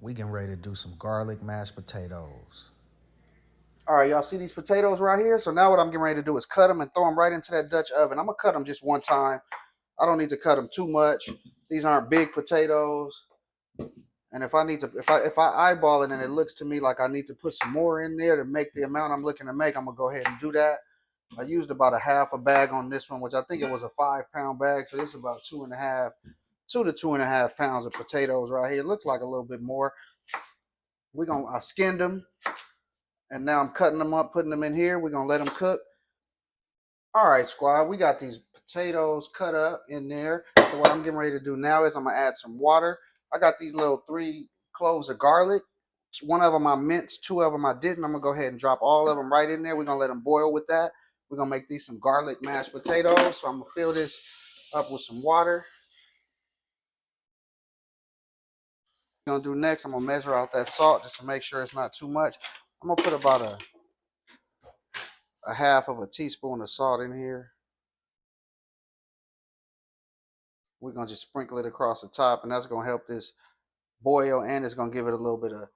We getting ready to do some garlic mashed potatoes. All right, y'all see these potatoes right here? So now what I'm getting ready to do is cut them and throw them right into that Dutch oven. I'm gonna cut them just one time. I don't need to cut them too much. These aren't big potatoes. And if I need to, if I eyeball it and it looks to me like I need to put some more in there to make the amount I'm looking to make, I'm gonna go ahead and do that. I used about a half a bag on this one, which I think it was a 5 pound bag. So this is about 2 to 2.5 pounds of potatoes right here. It looks like a little bit more. I skinned them and now I'm cutting them up, putting them in here. We're gonna let them cook. All right, squad, we got these potatoes cut up in there. So what I'm getting ready to do now is I'm gonna add some water. I got these little 3 cloves of garlic. One of them I minced, 2 of them I didn't. I'm gonna go ahead and drop all of them right in there. We're gonna let them boil with that. We're gonna make these some garlic mashed potatoes. So I'm gonna fill this up with some water. What I'm gonna do next, I'm gonna measure out that salt just to make sure it's not too much. I'm gonna put about a half of a teaspoon of salt in here. We're gonna just sprinkle it across the top, and that's gonna help this boil, and it's gonna give it a little bit of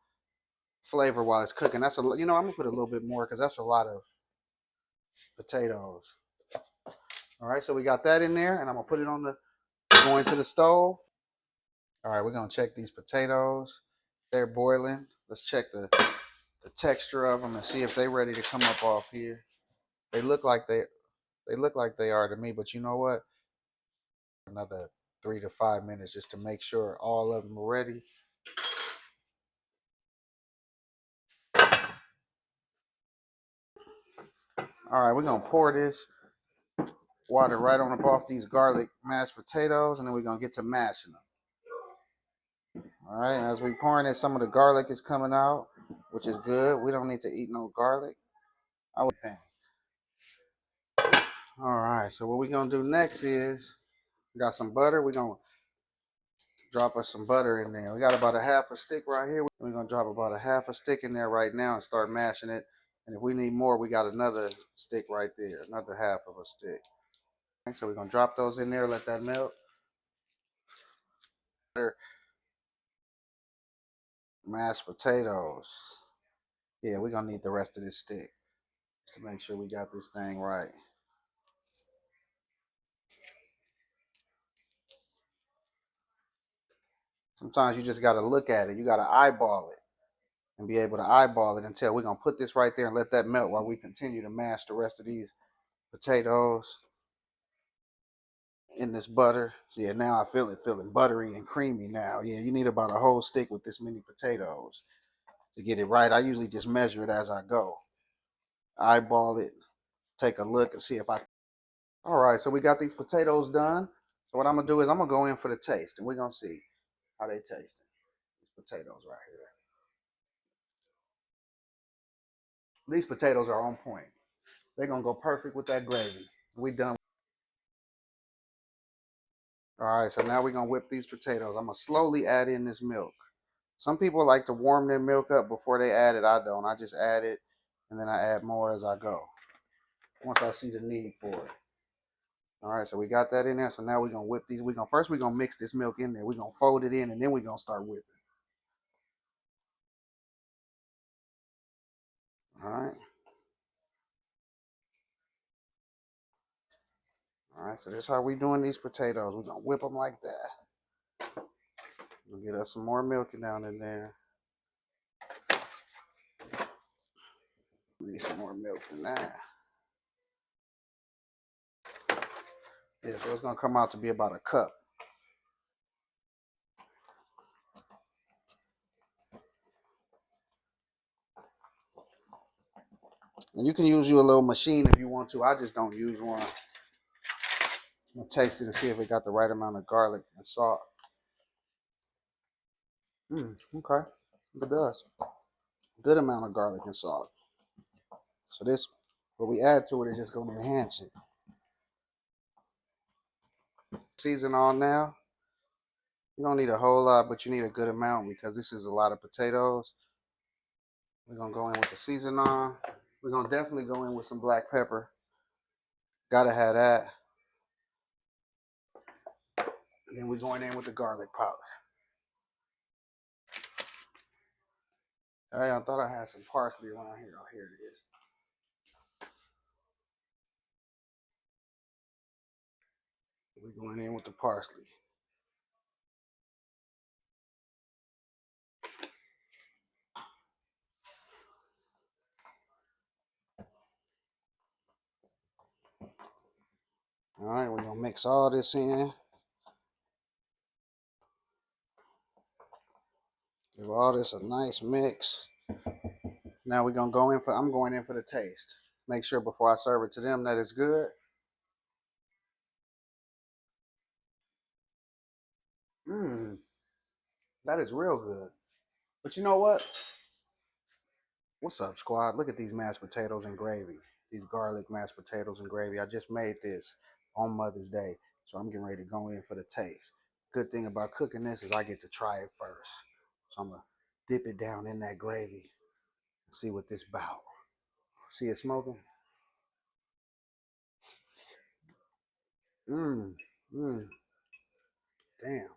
flavor while it's cooking. I'm gonna put a little bit more because that's a lot of potatoes. All right, so we got that in there, and I'm gonna put it on the going to the stove. All right, we're gonna check these potatoes. They're boiling. Let's check the texture of them and see if they're ready to come up off here. They look like they are to me, but you know what? Another 3 to 5 minutes just to make sure all of them are ready. All right, we're gonna pour this water right on up off these garlic mashed potatoes, and then we're gonna get to mashing them. All right, and as we pouring it, some of the garlic is coming out, which is good. We don't need to eat no garlic. I would think. All right, so what we're gonna do next is we got some butter. We're gonna drop us some butter in there. We got about a half a stick right here. We're gonna drop about a half a stick in there right now and start mashing it. And if we need more, we got another stick right there, another half of a stick. So we're gonna drop those in there, let that melt. Mashed potatoes. Yeah, we're gonna need the rest of this stick just to make sure we got this thing right. Sometimes you just gotta look at it. You gotta eyeball it and be able to eyeball it until we're gonna put this right there and let that melt while we continue to mash the rest of these potatoes in this butter. So yeah, now I feel it feeling buttery and creamy now. Yeah, you need about a whole stick with this many potatoes to get it right. I usually just measure it as I go. Eyeball it, take a look and see if I. All right, so we got these potatoes done. So what I'm gonna do is I'm gonna go in for the taste, and we're gonna see how they taste. These potatoes right here. These potatoes are on point. They're gonna go perfect with that gravy. We done. All right, so now we're gonna whip these potatoes. I'm gonna slowly add in this milk. Some people like to warm their milk up before they add it. I don't. I just add it, and then I add more as I go. Once I see the need for it. All right, so we got that in there. So now we're gonna whip these. We're gonna mix this milk in there. We're gonna fold it in, and then we're gonna start whipping. All right. All right, so this is how we doing these potatoes. We're gonna whip them like that. We'll get us some more milk down in there. Need some more milk than that. Yeah, so it's gonna come out to be about a cup. And you can use you a little machine if you want to. I just don't use one. I'm gonna taste it and see if it got the right amount of garlic and salt. Okay, it does. Good amount of garlic and salt. So this, what we add to it is just gonna enhance it. Season on now. You don't need a whole lot, but you need a good amount because this is a lot of potatoes. We're gonna go in with the season on. We're gonna definitely go in with some black pepper. Gotta have that. And then we're going in with the garlic powder. Hey, I thought I had some parsley around here. Oh, here it is. We're going in with the parsley. All right, we're gonna mix all this in. Give all this a nice mix. Now we're gonna go in for, I'm going in for the taste. Make sure before I serve it to them that it's good. Mmm, that is real good. But you know what? What's up, squad? Look at these mashed potatoes and gravy. These garlic mashed potatoes and gravy. I just made this on Mother's Day, so I'm getting ready to go in for the taste. Good thing about cooking this is I get to try it first. So I'm gonna dip it down in that gravy and see what this about. See it smoking? Mmm, mmm, damn.